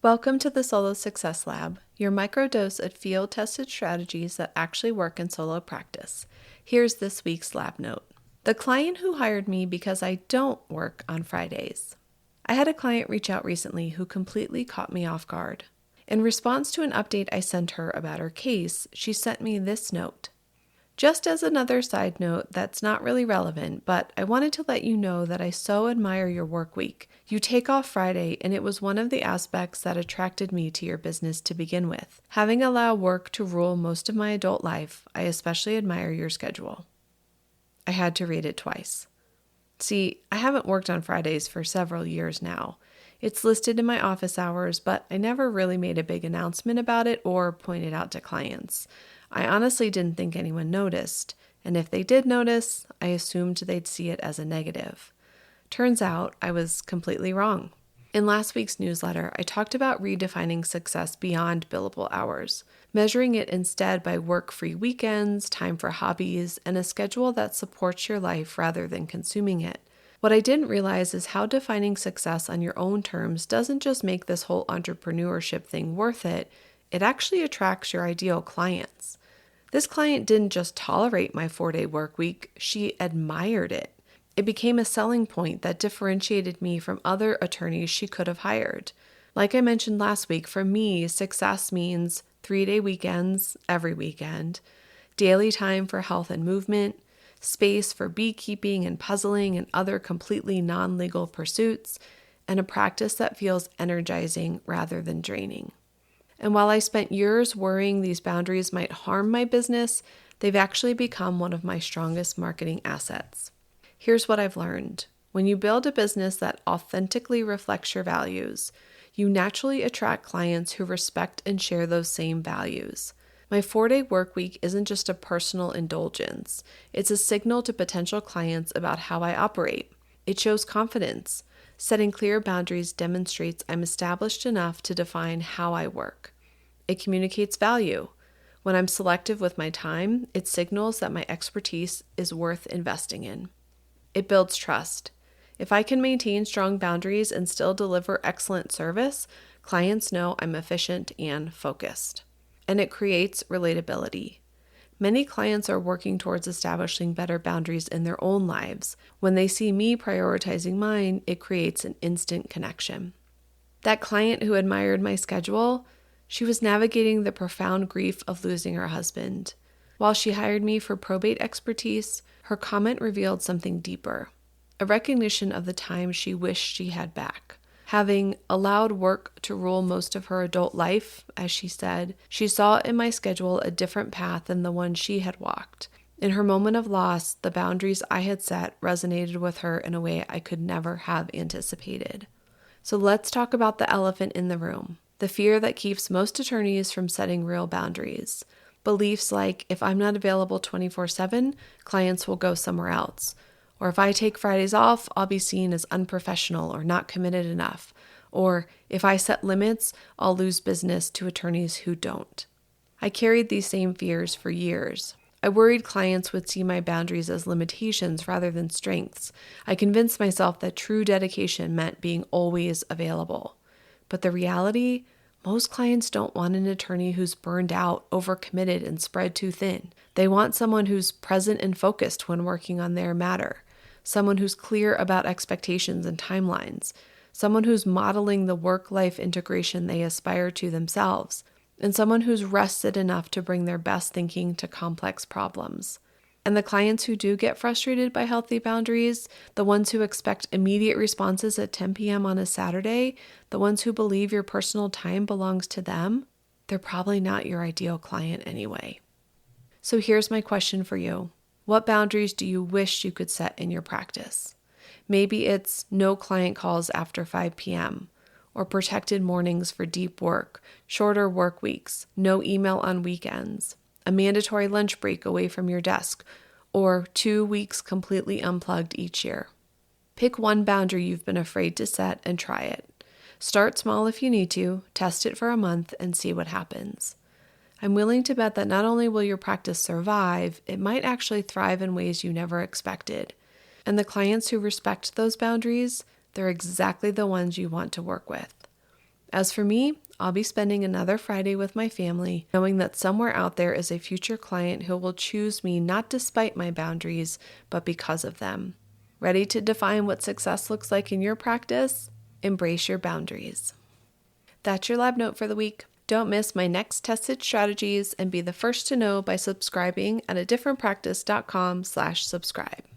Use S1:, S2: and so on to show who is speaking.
S1: Welcome to the Solo Success Lab, your microdose of field-tested strategies that actually work in solo practice. Here's this week's lab note. The client who hired me because I don't work on Fridays. I had a client reach out recently who completely caught me off guard. In response to an update I sent her about her case, she sent me this note. Just as another side note that's not really relevant, but I wanted to let you know that I so admire your work week. You take off Friday, and it was one of the aspects that attracted me to your business to begin with. Having allowed work to rule most of my adult life, I especially admire your schedule. I had to read it twice. See, I haven't worked on Fridays for several years now. It's listed in my office hours, but I never really made a big announcement about it or pointed out to clients. I honestly didn't think anyone noticed, and if they did notice, I assumed they'd see it as a negative. Turns out I was completely wrong. In last week's newsletter, I talked about redefining success beyond billable hours, measuring it instead by work-free weekends, time for hobbies, and a schedule that supports your life rather than consuming it. What I didn't realize is how defining success on your own terms doesn't just make this whole entrepreneurship thing worth it, it actually attracts your ideal clients. This client didn't just tolerate my 4-day work week, she admired it. It became a selling point that differentiated me from other attorneys she could have hired. Like I mentioned last week, for me, success means 3-day weekends every weekend, daily time for health and movement, space for beekeeping and puzzling and other completely non-legal pursuits, and a practice that feels energizing rather than draining. And while I spent years worrying these boundaries might harm my business, they've actually become one of my strongest marketing assets. Here's what I've learned. When you build a business that authentically reflects your values, you naturally attract clients who respect and share those same values. My 4-day work week isn't just a personal indulgence. It's a signal to potential clients about how I operate. It shows confidence. Setting clear boundaries demonstrates I'm established enough to define how I work. It communicates value. When I'm selective with my time, it signals that my expertise is worth investing in. It builds trust. If I can maintain strong boundaries and still deliver excellent service, clients know I'm efficient and focused. And it creates relatability. Many clients are working towards establishing better boundaries in their own lives. When they see me prioritizing mine, it creates an instant connection. That client who admired my schedule, she was navigating the profound grief of losing her husband. While she hired me for probate expertise, her comment revealed something deeper, a recognition of the time she wished she had back. Having allowed work to rule most of her adult life, as she said, she saw in my schedule a different path than the one she had walked. In her moment of loss, the boundaries I had set resonated with her in a way I could never have anticipated. So let's talk about the elephant in the room, the fear that keeps most attorneys from setting real boundaries. Beliefs like, if I'm not available 24/7, clients will go somewhere else. Or if I take Fridays off, I'll be seen as unprofessional or not committed enough. Or if I set limits, I'll lose business to attorneys who don't. I carried these same fears for years. I worried clients would see my boundaries as limitations rather than strengths. I convinced myself that true dedication meant being always available. But the reality, most clients don't want an attorney who's burned out, overcommitted, and spread too thin. They want someone who's present and focused when working on their matter. Someone who's clear about expectations and timelines, someone who's modeling the work-life integration they aspire to themselves, and someone who's rested enough to bring their best thinking to complex problems. And the clients who do get frustrated by healthy boundaries, the ones who expect immediate responses at 10 p.m. on a Saturday, the ones who believe your personal time belongs to them, they're probably not your ideal client anyway. So here's my question for you. What boundaries do you wish you could set in your practice? Maybe it's no client calls after 5 p.m., or protected mornings for deep work, shorter work weeks, no email on weekends, a mandatory lunch break away from your desk, or 2 weeks completely unplugged each year. Pick one boundary you've been afraid to set and try it. Start small if you need to, test it for a month, and see what happens. I'm willing to bet that not only will your practice survive, it might actually thrive in ways you never expected. And the clients who respect those boundaries, they're exactly the ones you want to work with. As for me, I'll be spending another Friday with my family, knowing that somewhere out there is a future client who will choose me not despite my boundaries, but because of them. Ready to define what success looks like in your practice? Embrace your boundaries. That's your lab note for the week. Don't miss my next tested strategies and be the first to know by subscribing at adifferentpractice.com/subscribe.